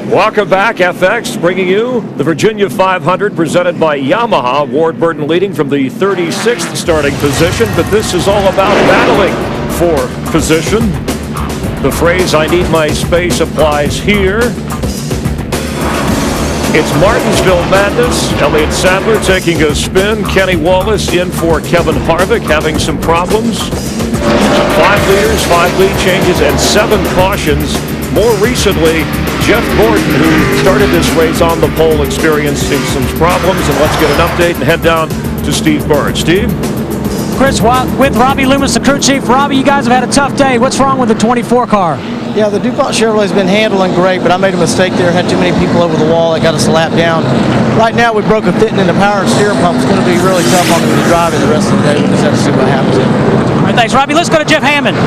Welcome back, FX, bringing you the Virginia 500 presented by Yamaha. Ward Burton leading from the 36th starting position, but this is all about battling for position. The phrase, "I need my space," applies here. It's Martinsville madness. Elliott Sadler taking a spin. Kenny Wallace in for Kevin Harvick, having some problems. 5 leaders, 5 lead changes, and 7 cautions. More recently, Jeff Gordon, who started this race on the pole, experiencing some problems. And let's get an update and head down to Steve Burns. Steve? Chris, with Robbie Loomis, the crew chief. Robbie, you guys have had a tough day. What's wrong with the 24 car? Yeah, the DuPont Chevrolet's been handling great, but I made a mistake there. Had too many people over the wall. That got us a lap down. Right now, we broke a fitting in the power and steering pump. It's going to be really tough on him to drive it the rest of the day. We'll just have to see what happens. All right, thanks, Robbie. Let's go to Jeff Hammond.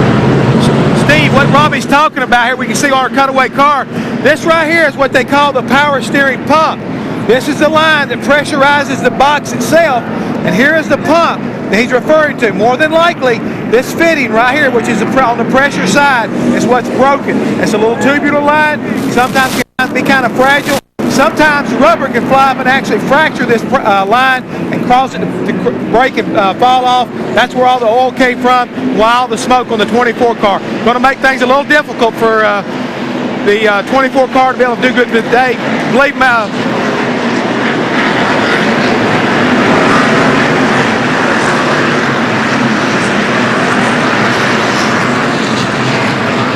Steve, what Robbie's talking about here, we can see on our cutaway car. This right here is what they call the power steering pump. This is the line that pressurizes the box itself, and here is the pump that he's referring to. More than likely, this fitting right here, which is on the pressure side, is what's broken. It's a little tubular line. Sometimes it can be kind of fragile. Sometimes rubber can fly up and actually fracture this line and cause it to break and fall off. That's where all the oil came from, while the smoke on the 24 car. Going to make things a little difficult for the 24 car to be able to do good today. Believe me,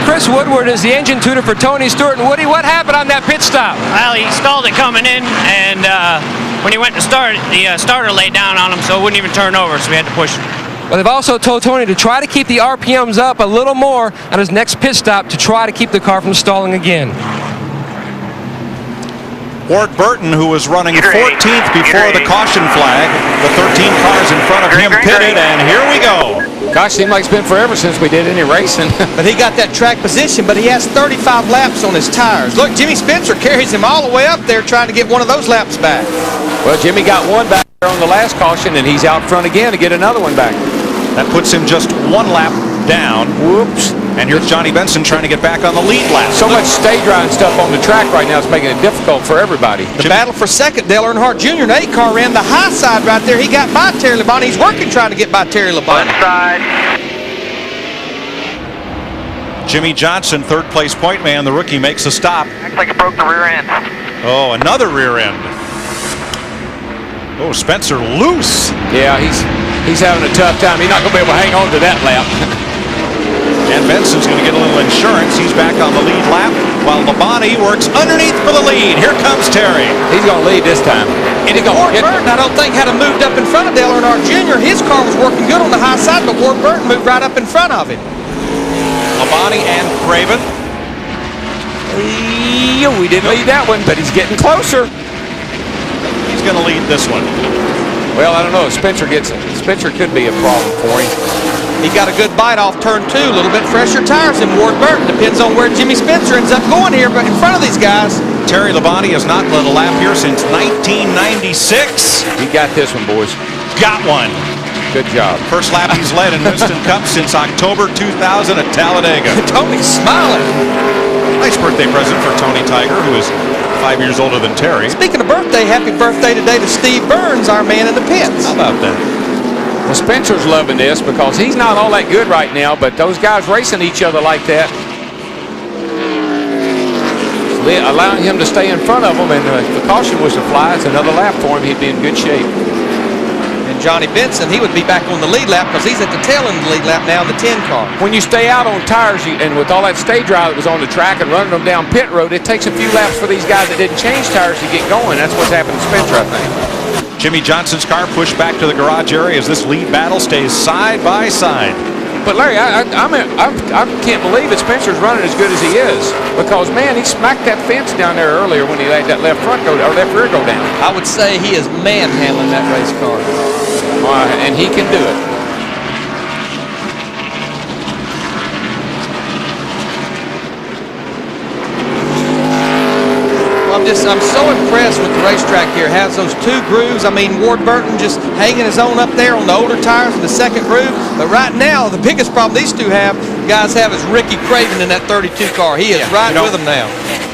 Chris Woodward is the engine tuner for Tony Stewart. And Woody, what happened on that pit stop? Well, he stalled it coming in, and when he went to start it, the starter laid down on him, so it wouldn't even turn over, so we had to push it. Well, they've also told Tony to try to keep the RPMs up a little more on his next pit stop to try to keep the car from stalling again. Ward Burton, who was running 14th before the caution flag. The 13 cars in front of him pitted, and here we go. Gosh, seems like it's been forever since we did any racing. But he got that track position, but he has 35 laps on his tires. Look, Jimmy Spencer carries him all the way up there trying to get one of those laps back. Well, Jimmy got one back there on the last caution, and he's out front again to get another one back. That puts him just 1 lap down. Whoops. And here's Johnny Benson trying to get back on the lead lap. So much stage driving stuff on the track right now is making it difficult for everybody. The battle for second, Dale Earnhardt Jr. in 8 car ran the high side right there. He got by Terry Labonte. He's working trying to get by Terry Labonte. Left side. Jimmy Johnson, 3rd place point man. The rookie makes a stop. Looks like it broke the rear end. Oh, another rear end. Oh, Spencer loose. Yeah, he's having a tough time. He's not going to be able to hang on to that lap. And Benson's going to get a little insurance. He's back on the lead lap while Labonte works underneath for the lead. Here comes Terry. He's going to lead this time. And Ward Burton, I don't think, had him moved up in front of Dale Earnhardt Jr. His car was working good on the high side, but Ward Burton moved right up in front of him. Labonte and Craven. We didn't lead that one, but he's getting closer. He's going to lead this one. Well, I don't know. Spencer could be a problem for him. He got a good bite off turn 2, a little bit fresher tires than Ward Burton. Depends on where Jimmy Spencer ends up going here, but in front of these guys. Terry Labonte has not led a lap here since 1996. He got this one, boys. Got one. Good job. First lap he's led in Winston Cup since October 2000 at Talladega. Tony's smiling. Nice birthday present for Tony Tiger, who is 5 years older than Terry. Speaking of birthday, happy birthday today to Steve Burns, our man in the pits. How about that? Well, Spencer's loving this because he's not all that good right now, but those guys racing each other like that, allowing him to stay in front of them, and if the caution was to fly, it's another lap for him. He'd be in good shape. And Johnny Benson, he would be back on the lead lap because he's at the tail end of the lead lap now in the 10 car. When you stay out on tires, and with all that stage drive that was on the track and running them down pit road, it takes a few laps for these guys that didn't change tires to get going. That's what's happened to Spencer, I think. Jimmy Johnson's car pushed back to the garage area as this lead battle stays side by side. But Larry, I can't believe that Spencer's running as good as he is, because man, he smacked that fence down there earlier when he let that left front go, or left rear go down. I would say he is manhandling that race car, and he can do it. I'm so impressed with the racetrack here. It has those 2 grooves. I mean, Ward Burton just hanging his own up there on the older tires in the 2nd groove. But right now, the biggest problem these two guys have is Ricky Craven in that 32 car. He is right with them now.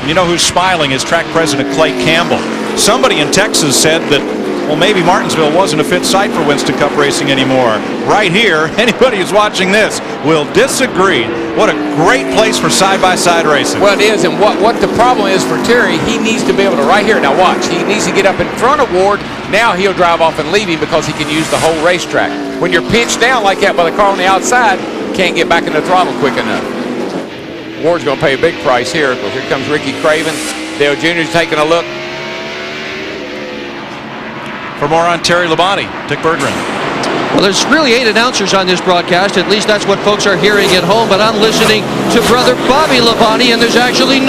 You know who's smiling is track president Clay Campbell. Somebody in Texas said that, well, maybe Martinsville wasn't a fit site for Winston Cup racing anymore. Right here, anybody who's watching this will disagree. What a great place for side-by-side racing. Well, it is, and what the problem is for Terry, he needs to be able to, right here, now watch, he needs to get up in front of Ward. Now he'll drive off and leave him because he can use the whole racetrack. When you're pinched down like that by the car on the outside, you can't get back in the throttle quick enough. Ward's going to pay a big price here, because here comes Ricky Craven. Dale Jr.'s taking a look. For more on Terry Labonte, Dick Berggren. Well, there's really 8 announcers on this broadcast. At least that's what folks are hearing at home. But I'm listening to brother Bobby Labonte, and there's actually 9.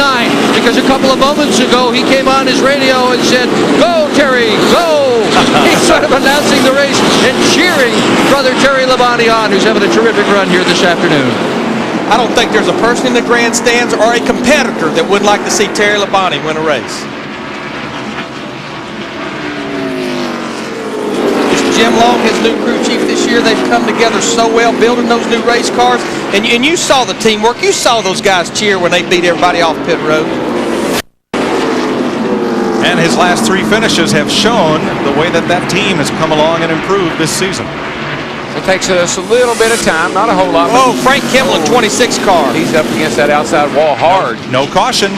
Because a couple of moments ago, he came on his radio and said, "Go, Terry, go!" He's sort of announcing the race and cheering brother Terry Labonte on, who's having a terrific run here this afternoon. I don't think there's a person in the grandstands or a competitor that would like to see Terry Labonte win a race. Jim Long, his new crew chief this year, they've come together so well building those new race cars. And you saw the teamwork. You saw those guys cheer when they beat everybody off pit road. And his last 3 finishes have shown the way that team has come along and improved this season. It takes us a little bit of time, not a whole lot. Oh, Frank Kimlin, 26 car. He's up against that outside wall hard. No caution.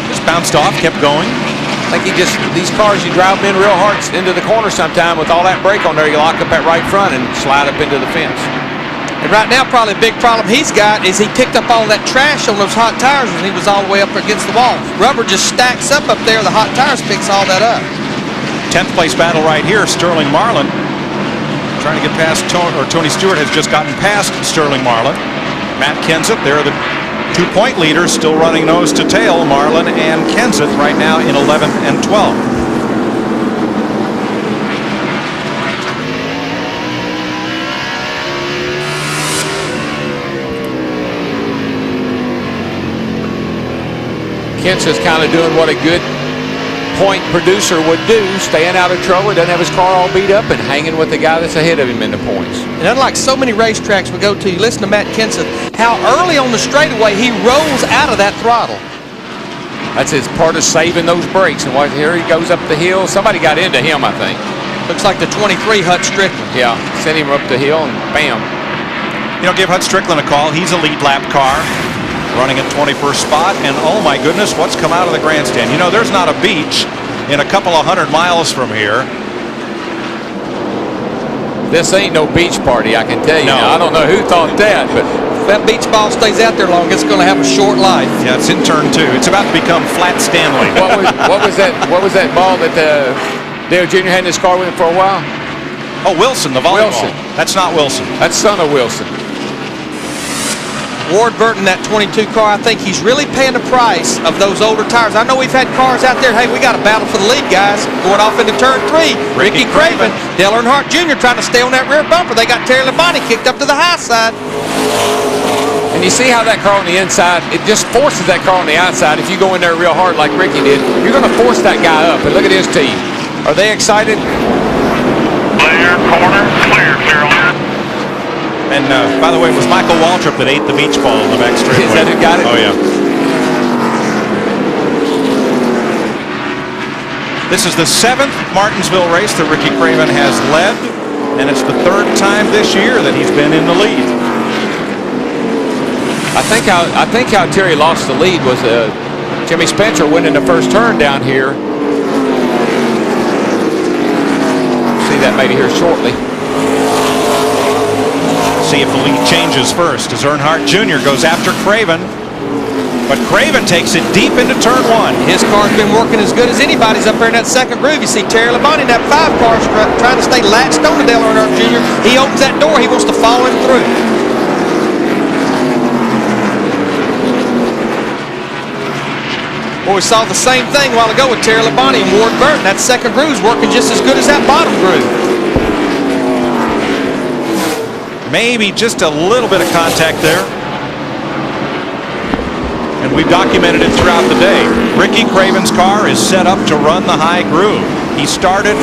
Just bounced off, kept going. I think these cars, you drive them in real hard into the corner sometime with all that brake on there, you lock up that right front and slide up into the fence. And right now, probably a big problem he's got is he picked up all that trash on those hot tires when he was all the way up against the wall. Rubber just stacks up there. The hot tires picks all that up. 10th place battle right here. Sterling Marlin trying to get past Tony Stewart has just gotten past Sterling Marlin. Matt Kenseth, they're the 2-point leaders, still running nose to tail. Marlin and Kenseth right now in 11th and 12th. Kenseth's kind of doing what a good point producer would do, staying out of trouble, doesn't have his car all beat up, and hanging with the guy that's ahead of him in the points. And unlike so many racetracks we go to, you listen to Matt Kenseth, how early on the straightaway he rolls out of that throttle. That's his part of saving those brakes. And here he goes up the hill. Somebody got into him, I think. Looks like the 23 Hut Strickland. Yeah, sent him up the hill and bam. You know, give Hut Strickland a call. He's a lead lap car, running at 21st spot, and oh my goodness, what's come out of the grandstand? You know, there's not a beach in a couple of 100 miles from here. This ain't no beach party, I can tell you. No. Now, I don't know who thought that, but if that beach ball stays out there long, it's going to have a short life. Yeah, it's in turn 2. It's about to become Flat Stanley. what was that ball that Dale Jr. had in his car with him for a while? Oh, Wilson, the volleyball. Wilson. That's not Wilson. That's son of Wilson. Ward Burton, that 22 car, I think he's really paying the price of those older tires. I know we've had cars out there, hey, we got a battle for the lead, guys. Going off into turn 3. Ricky Craven, Dale Earnhardt Jr. trying to stay on that rear bumper. They got Terry Labonte kicked up to the high side. And you see how that car on the inside, it just forces that car on the outside. If you go in there real hard like Ricky did, you're going to force that guy up. And look at his team. Are they excited? Clear, corner, clear on that. And by the way, it was Michael Waltrip that ate the beach ball in the back straightaway. Is that who got it? Oh, yeah. This is the 7th Martinsville race that Ricky Craven has led, and it's the 3rd time this year that he's been in the lead. I think how Terry lost the lead was Jimmy Spencer winning the first turn down here. See that maybe here shortly. See if the lead changes first as Earnhardt Jr. goes after Craven. But Craven takes it deep into turn 1. His car's been working as good as anybody's up there in that second groove. You see Terry Labonte in that 5 car trying to stay latched on to Dale Earnhardt Jr. He opens that door, he wants to follow him through. Well, we saw the same thing a while ago with Terry Labonte and Ward Burton. That second groove's working just as good as that bottom groove. Maybe just a little bit of contact there. And we've documented it throughout the day. Ricky Craven's car is set up to run the high groove. He started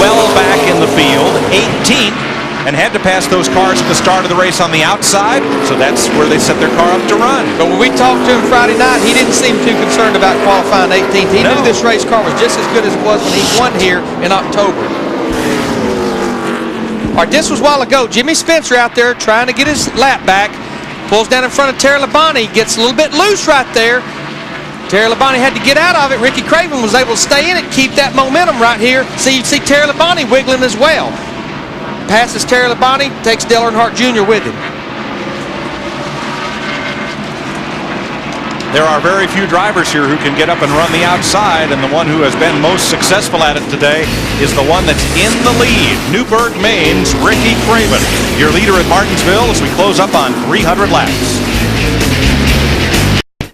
well back in the field, 18th, and had to pass those cars at the start of the race on the outside, so that's where they set their car up to run. But when we talked to him Friday night, he didn't seem too concerned about qualifying 18th. He knew this race car was just as good as it was when he won here in October. All right, this was a while ago. Jimmy Spencer out there trying to get his lap back. Pulls down in front of Terry Labonte. Gets a little bit loose right there. Terry Labonte had to get out of it. Ricky Craven was able to stay in it, keep that momentum right here. You see Terry Labonte wiggling as well. Passes Terry Labonte, takes Dale Earnhardt Jr. with him. There are very few drivers here who can get up and run the outside, and the one who has been most successful at it today is the one that's in the lead, Newburgh, Maine's Ricky Craven, your leader at Martinsville as we close up on 300 laps.